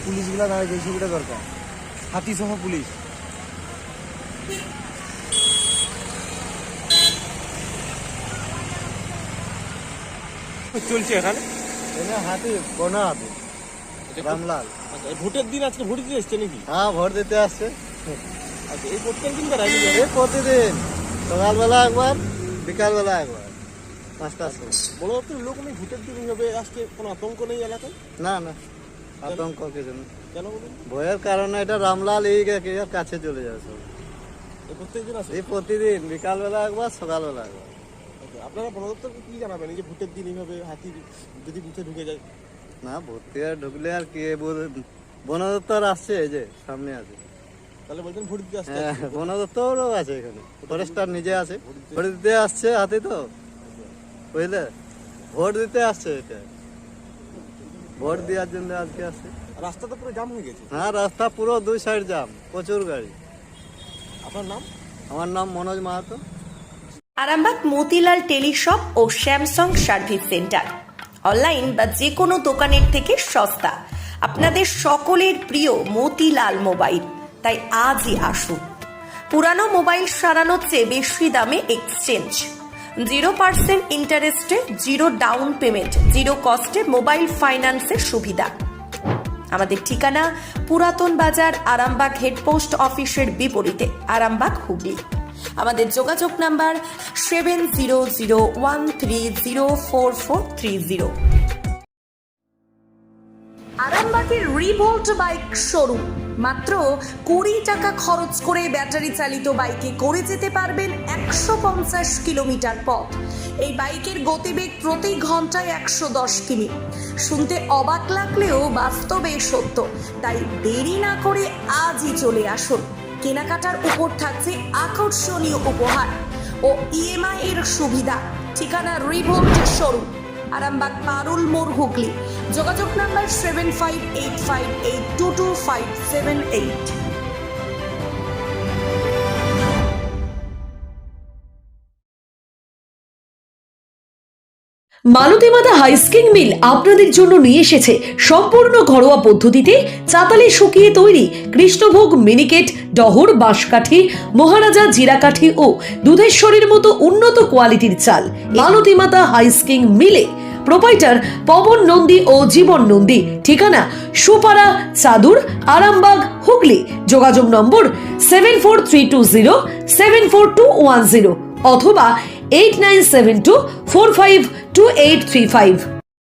পুলিশগুলা দাঁড়িয়ে সুবিধা দরকার, হাতি সহ পুলিশ চলছে এখানে। হাতি কোনা হাতি রামলাল। ভোটের দিন আজকে ভোট দিতে এসছে নাকি? হ্যাঁ, ভোট দিতে আসছে। আচ্ছা, এই প্রত্যেক দিন প্রতিদিন সকালবেলা একবার, বিকালবেলা একবার, 5টার সময়। বড় লোক নেই ভোটের দিন হিসাবে আজকে কোনো আতঙ্ক নেই এলাকায়? না না, আতঙ্ক কিছু নেই। কেন বলুন? ভয়ের কারণে এটা রামলাল এই কাছে চলে যাবে সব। প্রত্যেকদিন আসে? এই প্রতিদিন বিকালবেলা একবার, সকালবেলা একবার। আপনারা বন দপ্তরকে কি জানাবেন এই যে ভোটের দিন এইভাবে হাতি যদি বুথে ঢুকে যায়? না, ভর্তি আর ঢুকলে আর কি, বন দপ্তর আসছে, এই যে সামনে আছে। তাহলে বলছেন ভোট দিতে আসছে? হ্যাঁ, বন দপ্তরও আছে এখানে, ফরেস্টার নিজে আছে, ভোট দিতে আসছে হাতি তো, বুঝলে, ভোট দিতে আসছে। এটা ভোট দেওয়ার জন্য আজকে আসছে। রাস্তা তো পুরো জাম হয়ে গেছে। হ্যাঁ, রাস্তা পুরো 2 সাইড জাম, প্রচুর গাড়ি। আপনার নাম? আমার নাম মনোজ মাহাতো। আরামবাগ মতিলাল টেলিশপ ও স্যামসাং সার্ভিস সেন্টার অনলাইন বা যে কোনো দোকানের থেকে সস্তা। আপনাদের সকলের প্রিয় মতিলাল মোবাইল, তাই আজই আসুন। পুরানো মোবাইল সারানোর চেয়ে বেশি দামে এক্সচেঞ্জ, 0% ইন্টারেস্টে, 0 ডাউন পেমেন্ট, 0 কস্টে মোবাইল ফাইন্যান্সের সুবিধা। আমাদের ঠিকানা পুরাতন বাজার, আরামবাগ হেডপোস্ট অফিসের বিপরীতে, আরামবাগ, হুগলি। আমাদের যোগাযোগ নাম্বার 7001304430। আরামবাগের রিভোল্ট বাইক শোরুম। মাত্র 20 টাকা খরচ করে ব্যাটারি চালিত বাইকে করে যেতে পারবেন 150 কিলোমিটার পথ। এই বাইকের গতিবেগ প্রতি ঘন্টায় 110 কিমি। শুনতে অবাক লাগলেও বাস্তবে সত্য, তাই দেরি না করে আজই চলে আসুন। কেনাকাটার উপর থাকছে আকর্ষণীয় উপহার ও ইএমআই এর সুবিধা। ঠিকানা রিভোল্ট শোরুম, আরামবাগ পারুল মোড়, হুগলি। যোগাযোগ নাম্বার 7585822578। মালতী মাতা হাইস্কিং মিল আপনাদের জন্য নিয়ে এসেছে সম্পূর্ণ ঘরোয়া পদ্ধতিতে চাতালে শুকিয়ে তৈরি কৃষ্ণভোগ, মিনিকেট, ডহর, বাঁশকাঠি, মহারাজা, জিরাকাঠি ও দুধেশ্বরীর মতো উন্নত কোয়ালিটির চাল। মালতী মাতা হাইস্কিং মিলে প্রোপাইটার পবন নন্দী ও জীবন নন্দী। ঠিকানা সুপারা, চাদুর, আরামবাগ, হুগলি। যোগাযোগ নম্বর 7432074210 অথবা 8972452835।